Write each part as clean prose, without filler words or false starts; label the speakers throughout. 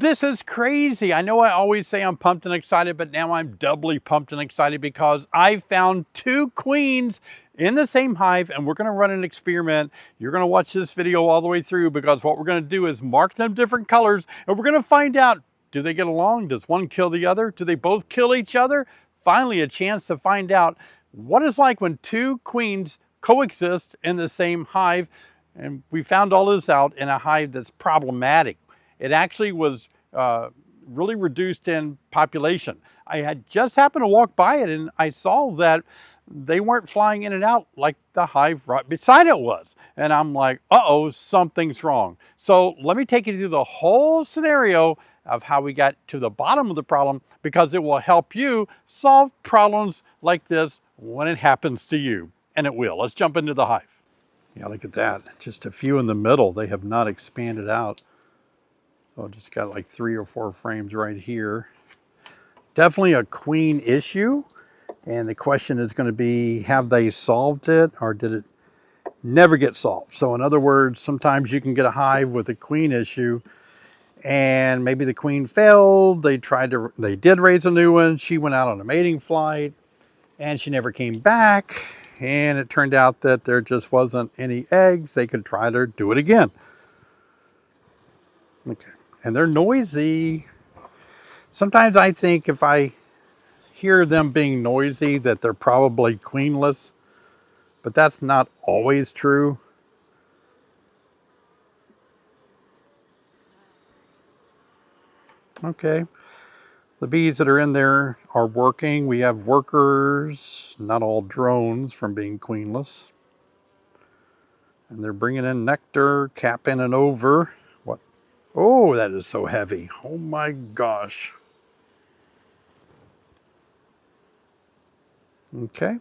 Speaker 1: This is crazy. I know I always say I'm pumped and excited, but now I'm doubly pumped and excited because I found 2 queens in the same hive, and we're gonna run an experiment. You're gonna watch this video all the way through because what we're gonna do is mark them different colors, and we're gonna find out, do they get along? Does one kill the other? Do they both kill each other? Finally, a chance to find out what it's like when 2 queens coexist in the same hive. And we found all this out in a hive that's problematic. It actually was really reduced in population. I had just happened to walk by it and I saw that they weren't flying in and out like the hive right beside it was. And I'm like, uh-oh, something's wrong. So let me take you through the whole scenario of how we got to the bottom of the problem, because it will help you solve problems like this when it happens to you. And it will. Let's jump into the hive. Yeah, look at that. Just a few in the middle. They have not expanded out. So just got like 3 or 4 frames right here. Definitely a queen issue. And the question is going to be, have they solved it or did it never get solved? So in other words, sometimes you can get a hive with a queen issue and maybe the queen failed. They did raise a new one. She went out on a mating flight and she never came back. And it turned out that there just wasn't any eggs. They could try to do it again. Okay. And they're noisy. Sometimes I think if I hear them being noisy that they're probably queenless, but that's not always true. Okay. The bees that are in there are working. We have workers, not all drones from being queenless. And they're bringing in nectar, capping and over. What? Oh, that is so heavy. Oh my gosh. Okay.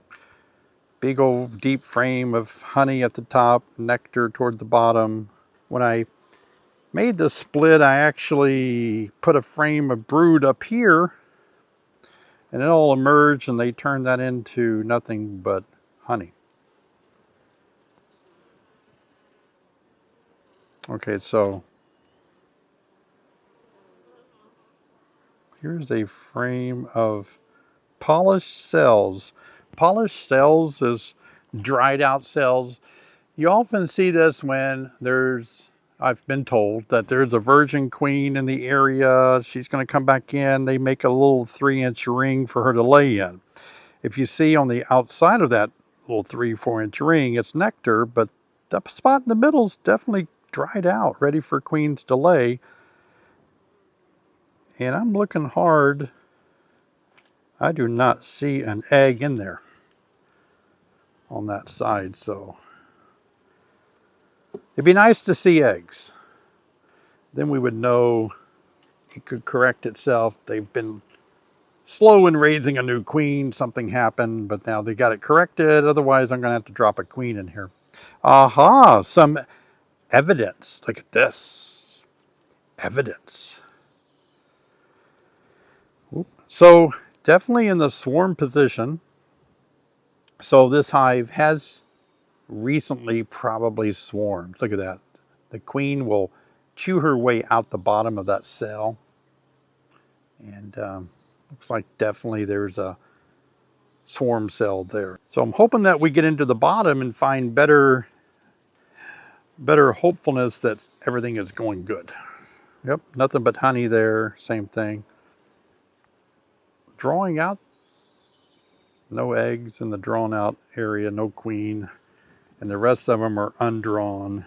Speaker 1: Big old deep frame of honey at the top, nectar toward the bottom. When I made the split, I actually put a frame of brood up here, and it all emerged and they turned that into nothing but honey. Okay, so here's a frame of polished cells. Polished cells is dried out cells. You often see this when I've been told that there's a virgin queen in the area. She's going to come back in. They make a little 3-inch ring for her to lay in. If you see on the outside of that little 3-4-inch ring, it's nectar, but the spot in the middle is definitely dried out, ready for queens to lay. And I'm looking hard. I do not see an egg in there on that side, so it'd be nice to see eggs. Then we would know it could correct itself. They've been slow in raising a new queen. Something happened, but now they got it corrected. Otherwise, I'm going to have to drop a queen in here. Aha, some evidence. Look at this. Evidence. So definitely in the swarm position. So this hive has recently probably swarmed. Look at that. The queen will chew her way out the bottom of that cell. And looks like definitely there's a swarm cell there. So I'm hoping that we get into the bottom and find better hopefulness that everything is going good. Yep, nothing but honey there. Same thing. Drawing out, no eggs in the drawn out area, no queen, and the rest of them are undrawn.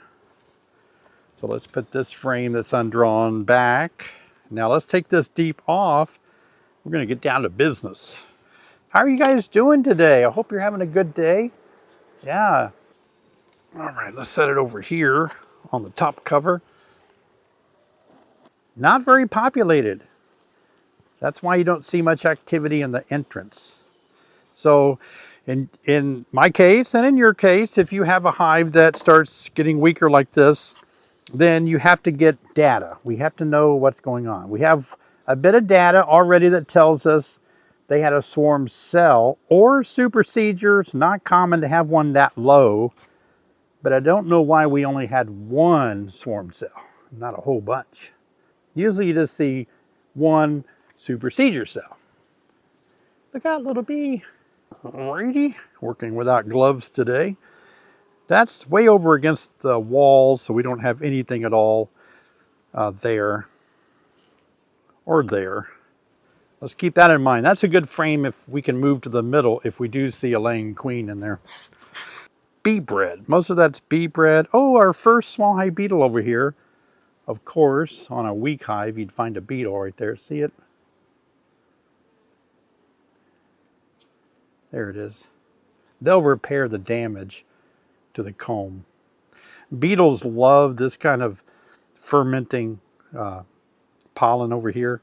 Speaker 1: So let's put this frame that's undrawn back. Now let's take this deep off. We're going to get down to business. How are you guys doing today? I hope you're having a good day. Yeah. All right, let's set it over here on the top cover. Not very populated. That's why you don't see much activity in the entrance. So in my case and in your case, if you have a hive that starts getting weaker like this, then you have to get data. We have to know what's going on. We have a bit of data already that tells us they had a swarm cell or supersedure. It's not common to have one that low, but I don't know why we only had one swarm cell, not a whole bunch. Usually you just see one supersedure cell. Look out, little bee. Alrighty, working without gloves today. That's way over against the wall, so we don't have anything at all there or there. Let's keep that in mind. That's a good frame if we can move to the middle if we do see a laying queen in there. Bee bread. Most of that's bee bread. Oh, our first small hive beetle over here. Of course, on a weak hive, you'd find a beetle right there. See it? There it is. They'll repair the damage to the comb. Beetles love this kind of fermenting pollen over here.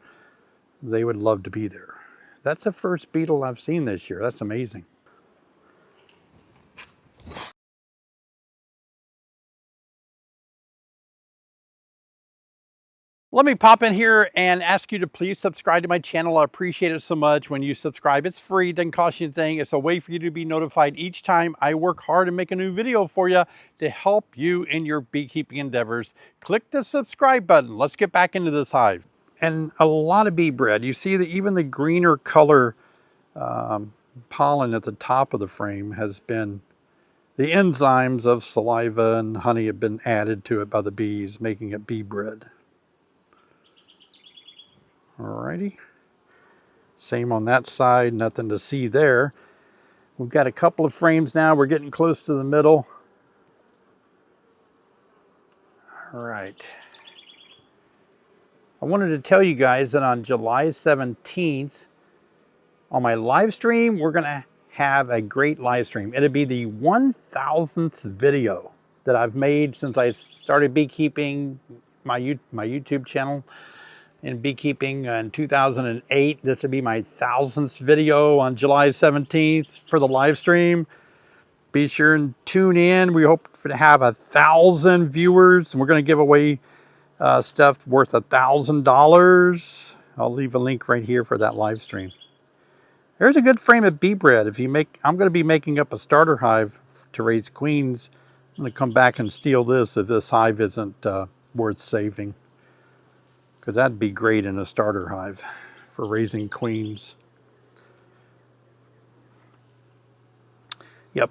Speaker 1: They would love to be there. That's the first beetle I've seen this year. That's amazing. Let me pop in here and ask you to please subscribe to my channel. I appreciate it so much when you subscribe. It's free, doesn't cost you anything. It's a way for you to be notified each time I work hard and make a new video for you to help you in your beekeeping endeavors. Click the subscribe button. Let's get back into this hive. And a lot of bee bread. You see that even the greener color pollen at the top of the frame has been, the enzymes of saliva and honey have been added to it by the bees, making it bee bread. Alrighty. Same on that side, nothing to see there. We've got a couple of frames now. We're getting close to the middle. All right. I wanted to tell you guys that on July 17th, on my live stream, we're going to have a great live stream. It'll be the 1000th video that I've made since I started beekeeping, my YouTube channel in beekeeping in 2008. This will be my 1000th video on July 17th for the live stream. Be sure and tune in. We hope to have 1,000 viewers, and we're going to give away stuff worth $1,000. I'll leave a link right here for that live stream. There's a good frame of bee bread. If you make, I'm going to be making up a starter hive to raise queens. I'm going to come back and steal this if this hive isn't worth saving, because that'd be great in a starter hive for raising queens. Yep.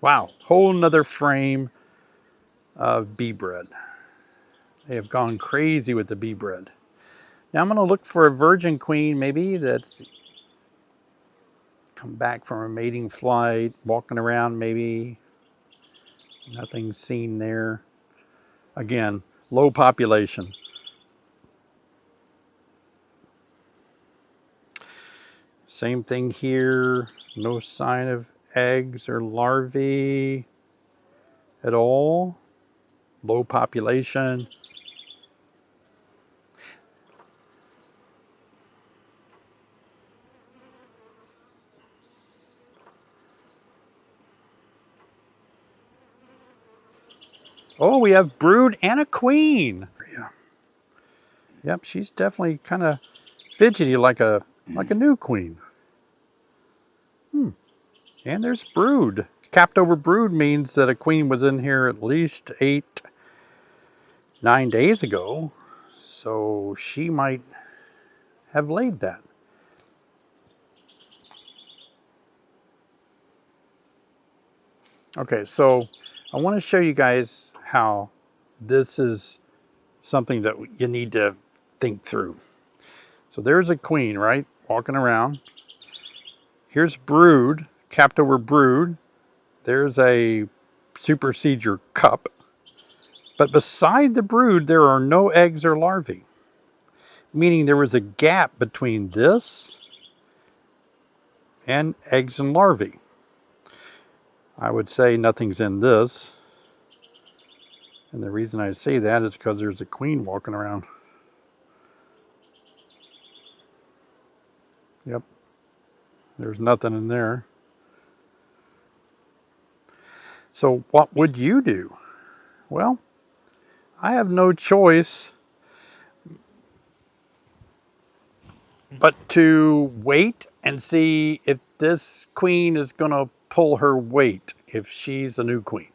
Speaker 1: Wow, whole nother frame of bee bread. They have gone crazy with the bee bread. Now I'm going to look for a virgin queen, maybe that's come back from a mating flight, walking around maybe. Nothing seen there. Again, low population. Same thing here. No sign of eggs or larvae at all. Low population. Oh, we have brood and a queen. Yeah. Yep, she's definitely kind of fidgety like a new queen. And there's brood. Capped over brood means that a queen was in here at least 9 days ago. So she might have laid that. Okay, so I want to show you guys how this is something that you need to think through. So there's a queen, right? Walking around. Here's brood, capped over brood. There's a supersedure cup. But beside the brood, there are no eggs or larvae. Meaning there was a gap between this and eggs and larvae. I would say nothing's in this. And the reason I say that is because there's a queen walking around. Yep. There's nothing in there. So what would you do? Well, I have no choice but to wait and see if this queen is going to pull her weight, if she's a new queen.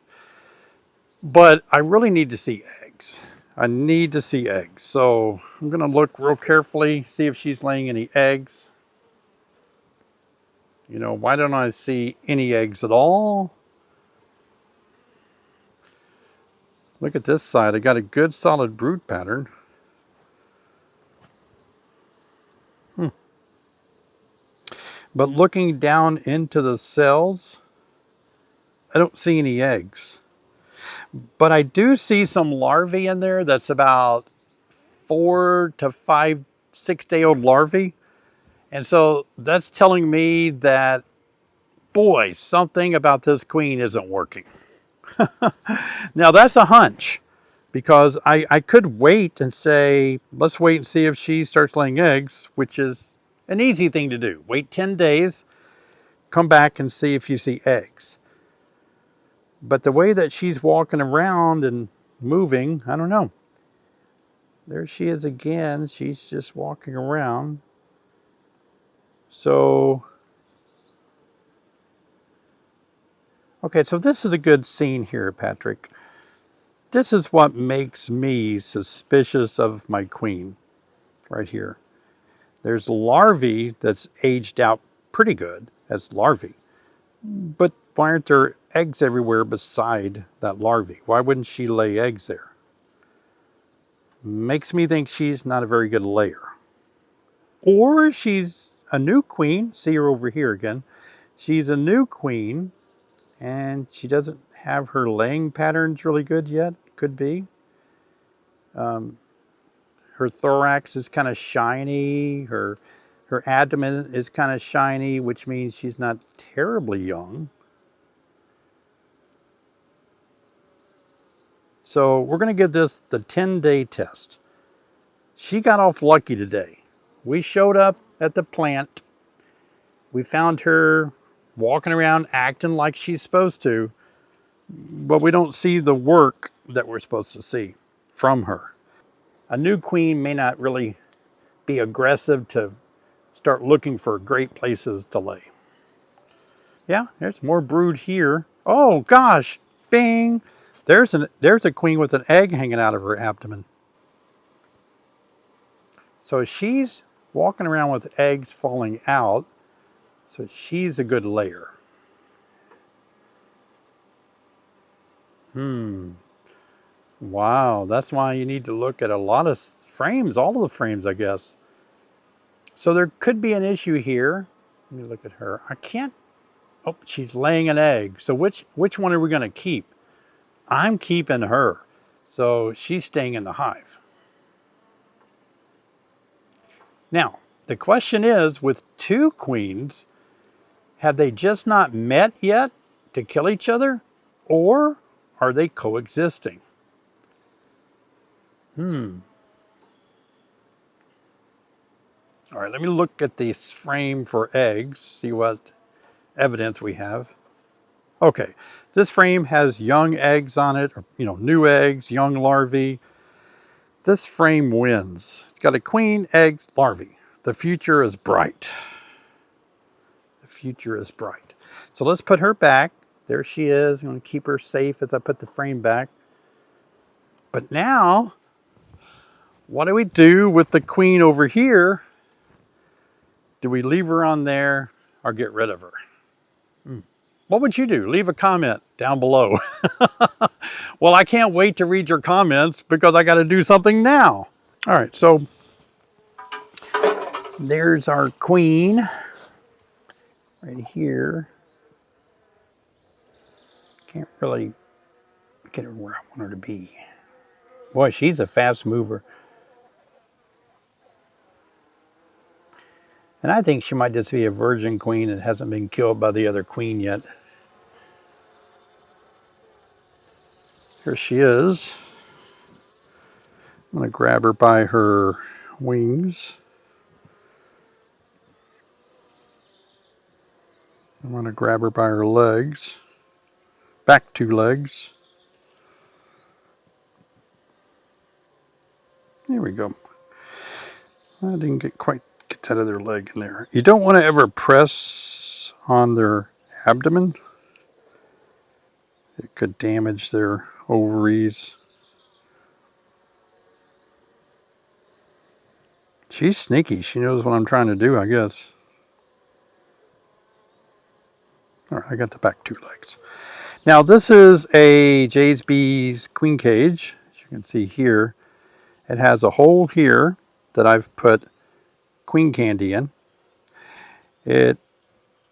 Speaker 1: But I really need to see eggs. I need to see eggs. So I'm going to look real carefully, see if she's laying any eggs. You know, why don't I see any eggs at all? Look at this side. I got a good solid brood pattern. But looking down into the cells, I don't see any eggs. But I do see some larvae in there that's about 4 to 5, 6-day-old larvae. And so that's telling me that, boy, something about this queen isn't working. Now that's a hunch, because I could wait and say, let's wait and see if she starts laying eggs, which is an easy thing to do. Wait 10 days, come back and see if you see eggs. But the way that she's walking around and moving, I don't know. There she is again. She's just walking around. So, okay, so this is a good scene here, Patrick. This is what makes me suspicious of my queen right here. There's larvae that's aged out pretty good as larvae. But why aren't there eggs everywhere beside that larvae? Why wouldn't she lay eggs there? Makes me think she's not a very good layer. Or she's a new queen. See her over here again. She's a new queen and she doesn't have her laying patterns really good yet. Could be. Her thorax is kind of shiny. Her abdomen is kind of shiny, which means she's not terribly young. So we're going to give this the 10-day test. She got off lucky today. We showed up at the plant. We found her walking around acting like she's supposed to, but we don't see the work that we're supposed to see from her. A new queen may not really be aggressive to start looking for great places to lay. Yeah, there's more brood here. Oh gosh, bing! There's a queen with an egg hanging out of her abdomen. So she's walking around with eggs falling out. So she's a good layer. Wow, that's why you need to look at a lot of frames, all of the frames, I guess. So there could be an issue here. Let me look at her. I can't, oh, she's laying an egg. So which one are we going to keep? I'm keeping her. So she's staying in the hive. Now, the question is, with two queens, have they just not met yet to kill each other? Or are they coexisting? All right, let me look at this frame for eggs, see what evidence we have. Okay, this frame has young eggs on it, or, new eggs, young larvae. This frame wins. It's got a queen, eggs, larvae. The future is bright. The future is bright. So let's put her back. There she is. I'm going to keep her safe as I put the frame back. But now, what do we do with the queen over here? Do we leave her on there or get rid of her? What would you do? Leave a comment down below. Well, I can't wait to read your comments because I got to do something now. All right, so there's our queen right here. Can't really get her where I want her to be. Boy, she's a fast mover. And I think she might just be a virgin queen that hasn't been killed by the other queen yet. Here she is. I'm going to grab her by her wings. I'm going to grab her by her legs. Back 2 legs. There we go. I didn't quite get that other leg in there. You don't want to ever press on their abdomen. It could damage their ovaries. She's sneaky. She knows what I'm trying to do, I guess. All right, I got the back 2 legs. Now this is a Jay's Bees queen cage. As you can see here, it has a hole here that I've put queen candy in. It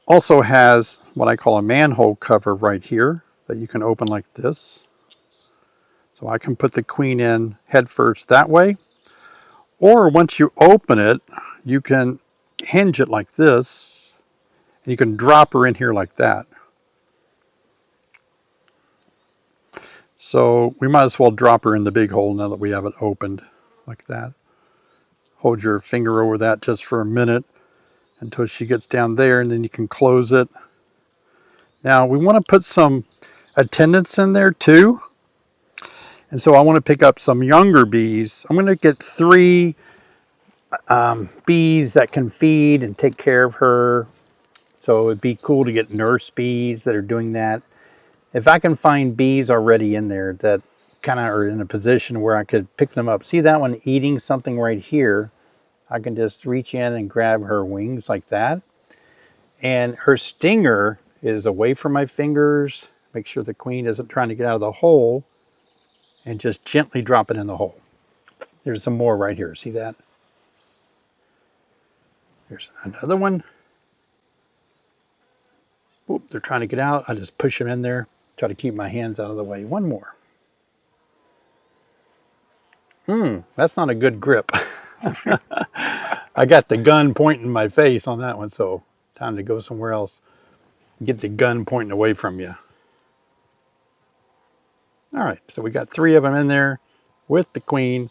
Speaker 1: also has what I call a manhole cover right here that you can open like this. So I can put the queen in head first that way. Or once you open it, you can hinge it like this. And you can drop her in here like that. So we might as well drop her in the big hole now that we have it opened like that. Hold your finger over that just for a minute until she gets down there, and then you can close it. Now we want to put some attendants in there too. And so I want to pick up some younger bees. I'm going to get 3 bees that can feed and take care of her. So it'd be cool to get nurse bees that are doing that. If I can find bees already in there that kind of are in a position where I could pick them up. See that one eating something right here? I can just reach in and grab her wings like that. And her stinger is away from my fingers. Make sure the queen isn't trying to get out of the hole. And just gently drop it in the hole. There's some more right here. See that? There's another one. Oop, they're trying to get out. I just push them in there. Try to keep my hands out of the way. One more. That's not a good grip. I got the gun pointing my face on that one, so time to go somewhere else. Get the gun pointing away from you. All right, so we got 3 of them in there with the queen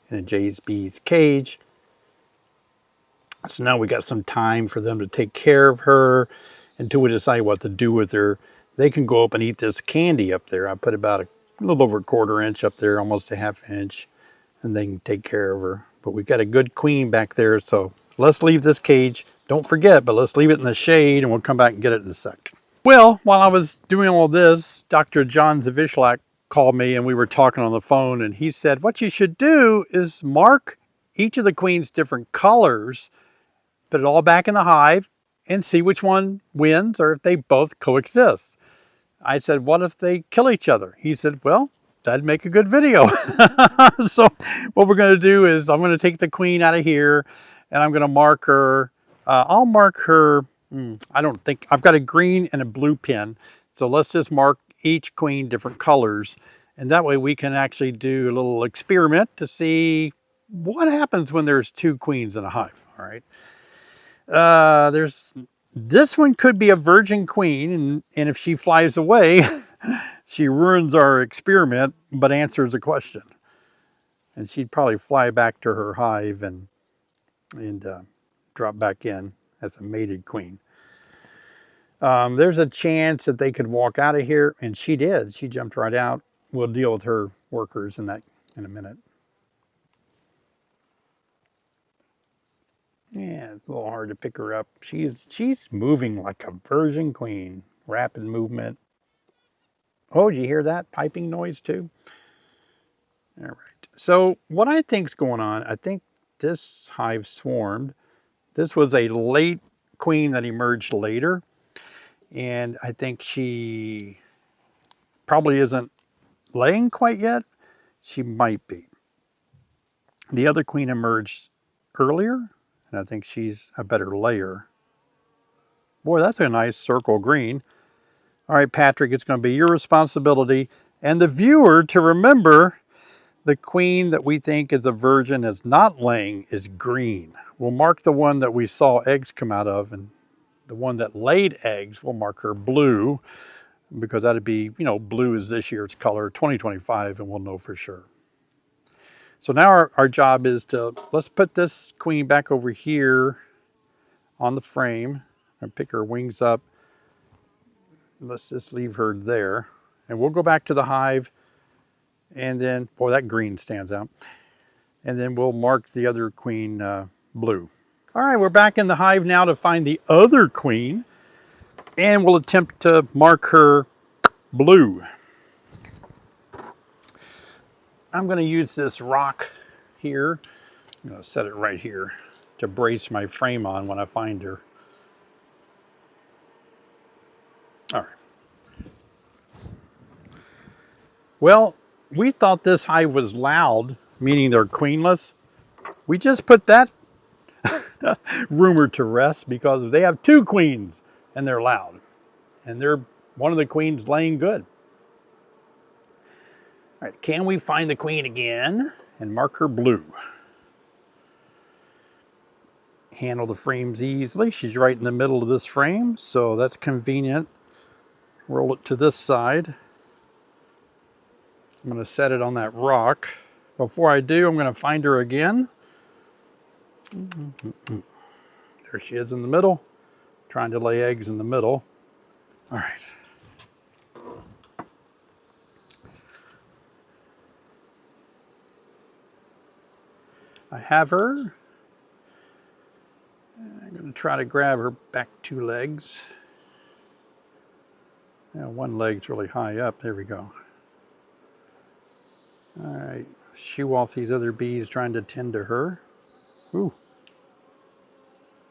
Speaker 1: in a Jay's Bees cage. So now we got some time for them to take care of her until we decide what to do with her. They can go up and eat this candy up there. I put about a little over a 1/4 inch up there, almost a 1/2 inch, and they can take care of her. But we've got a good queen back there, so let's leave this cage. Don't forget, but let's leave it in the shade and we'll come back and get it in a sec. Well, while I was doing all this, Dr. John Zavishlak called me and we were talking on the phone, and he said, what you should do is mark each of the queens different colors, put it all back in the hive, and see which one wins or if they both coexist. I said, what if they kill each other? He said, well, that'd make a good video. So what we're going to do is I'm going to take the queen out of here and I'm going to mark her. I'll mark her. I don't think I've got a green and a blue pin. So let's just mark each queen different colors. And that way we can actually do a little experiment to see what happens when there's 2 queens in a hive. All right. This one could be a virgin queen, and if she flies away, she ruins our experiment, but answers a question. And she'd probably fly back to her hive and drop back in as a mated queen. There's a chance that they could walk out of here, and she did. She jumped right out. We'll deal with her workers in a minute. Yeah, it's a little hard to pick her up. She's moving like a virgin queen. Rapid movement. Oh, did you hear that piping noise too? All right. So what I think's going on, I think this hive swarmed. This was a late queen that emerged later. And I think she probably isn't laying quite yet. She might be. The other queen emerged earlier. And I think she's a better layer. Boy, that's a nice circle green. All right, Patrick, it's going to be your responsibility and the viewer to remember the queen that we think is a virgin is not laying is green. We'll mark the one that we saw eggs come out of, and the one that laid eggs, we'll mark her blue, because that'd be, blue is this year's color, 2025, and we'll know for sure. So now our job is let's put this queen back over here on the frame and pick her wings up. Let's just leave her there. And we'll go back to the hive. And then, boy, that green stands out. And then we'll mark the other queen blue. All right, we're back in the hive now to find the other queen. And we'll attempt to mark her blue. I'm going to use this rock here I'm going to set it right here to brace my frame on when I find her. All right. Well, we thought this hive was loud, meaning they're queenless. We just put that rumor to rest because they have 2 queens and they're loud. And they're one of the queens laying good. All right, can we find the queen again and mark her blue? Handle the frames easily. She's right in the middle of this frame, so that's convenient. Roll it to this side. I'm going to set it on that rock. Before I do, I'm going to find her again. There she is in the middle, trying to lay eggs in the middle. All right. I have her. I'm going to try to grab her back 2 legs. Now, one leg's really high up. There we go. All right. Shoo off these other bees trying to tend to her. Ooh.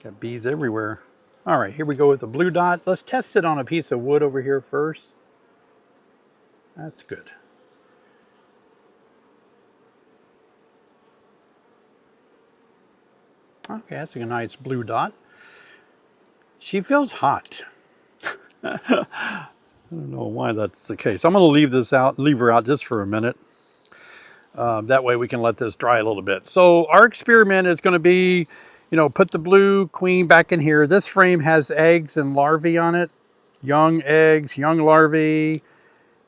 Speaker 1: Got bees everywhere. All right, here we go with the blue dot. Let's test it on a piece of wood over here first. That's good. Okay, that's a nice blue dot. She feels hot. I don't know why that's the case. I'm going to leave her out just for a minute. That way we can let this dry a little bit. So our experiment is going to be, put the blue queen back in here. This frame has eggs and larvae on it. Young eggs, young larvae.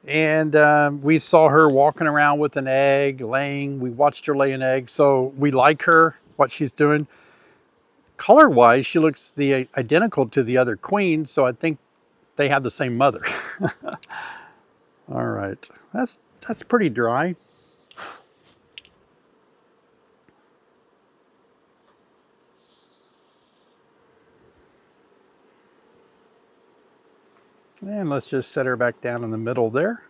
Speaker 1: And we saw her walking around with an egg, laying. We watched her lay an egg. So we like her, what she's doing. Color-wise, she looks identical to the other queen. So I think they have the same mother. All right. That's pretty dry. And let's just set her back down in the middle there.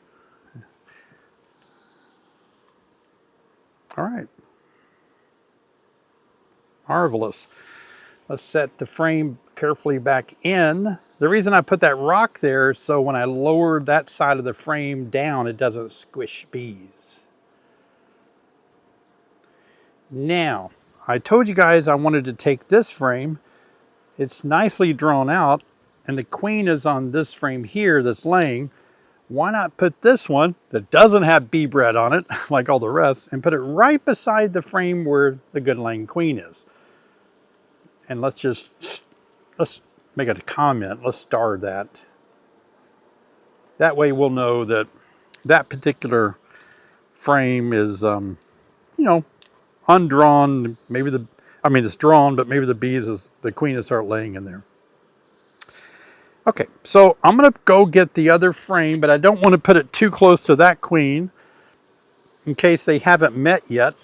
Speaker 1: All right. Marvelous. Let's set the frame carefully back in. The reason I put that rock there is so when I lower that side of the frame down, it doesn't squish bees. Now, I told you guys I wanted to take this frame. It's nicely drawn out, and the queen is on this frame here that's laying. Why not put this one that doesn't have bee bread on it, like all the rest, and put it right beside the frame where the good laying queen is? And let's make it a comment. Let's star that. That way we'll know that that particular frame is, undrawn. It's drawn, but maybe the queen is start laying in there. Okay, so I'm going to go get the other frame, but I don't want to put it too close to that queen in case they haven't met yet.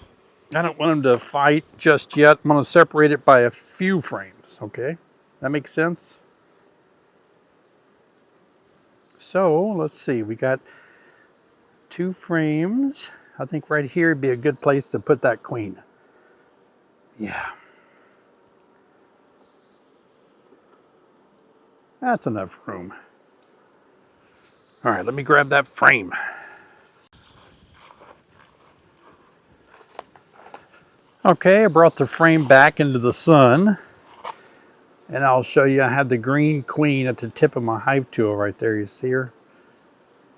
Speaker 1: I don't want them to fight just yet. I'm going to separate it by a few frames, okay? That makes sense? So, let's see. We got 2 frames. I think right here would be a good place to put that queen. Yeah. That's enough room. All right, let me grab that frame. Okay, I brought the frame back into the sun. And I'll show you, I have the green queen at the tip of my hive tool right there. You see her?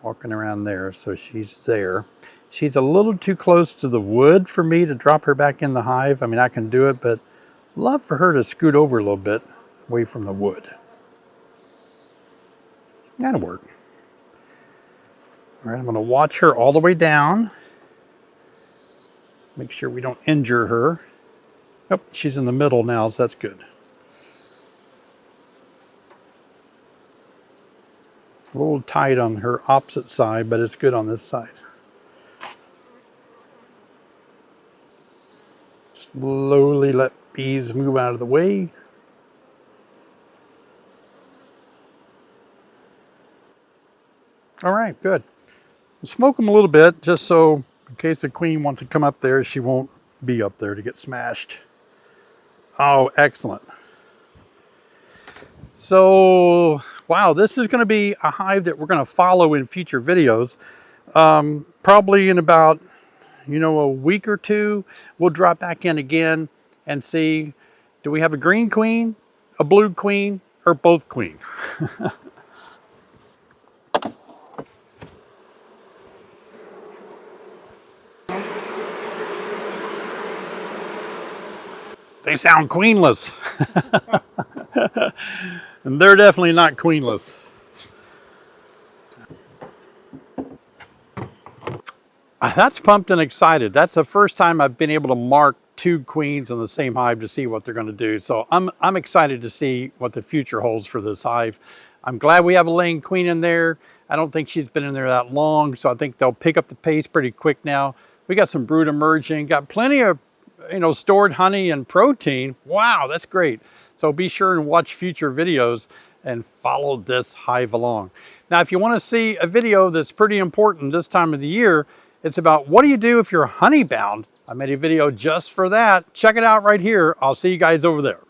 Speaker 1: Walking around there, so she's there. She's a little too close to the wood for me to drop her back in the hive. I mean, I can do it, but I'd love for her to scoot over a little bit away from the wood. That'll work. All right, I'm going to watch her all the way down. Make sure we don't injure her. Oh, she's in the middle now, so that's good. A little tight on her opposite side, but it's good on this side. Slowly let bees move out of the way. All right, good. We'll smoke them a little bit, just so in case the queen wants to come up there, she won't bee up there to get smashed. Oh, excellent. So, wow, this is going to be a hive that we're going to follow in future videos. Probably in about, a week or two, we'll drop back in again and see, do we have a green queen, a blue queen, or both queen? They sound queenless. And they're definitely not queenless. That's pumped and excited. That's the first time I've been able to mark 2 queens in the same hive to see what they're going to do. So I'm excited to see what the future holds for this hive. I'm glad we have a laying queen in there. I don't think she's been in there that long, so I think they'll pick up the pace pretty quick now. We got some brood emerging, got plenty of stored honey and protein. Wow, that's great. So be sure and watch future videos and follow this hive along. Now, if you want to see a video that's pretty important this time of the year, it's about what do you do if you're honey bound. I made a video just for that. Check it out right here. I'll see you guys over there.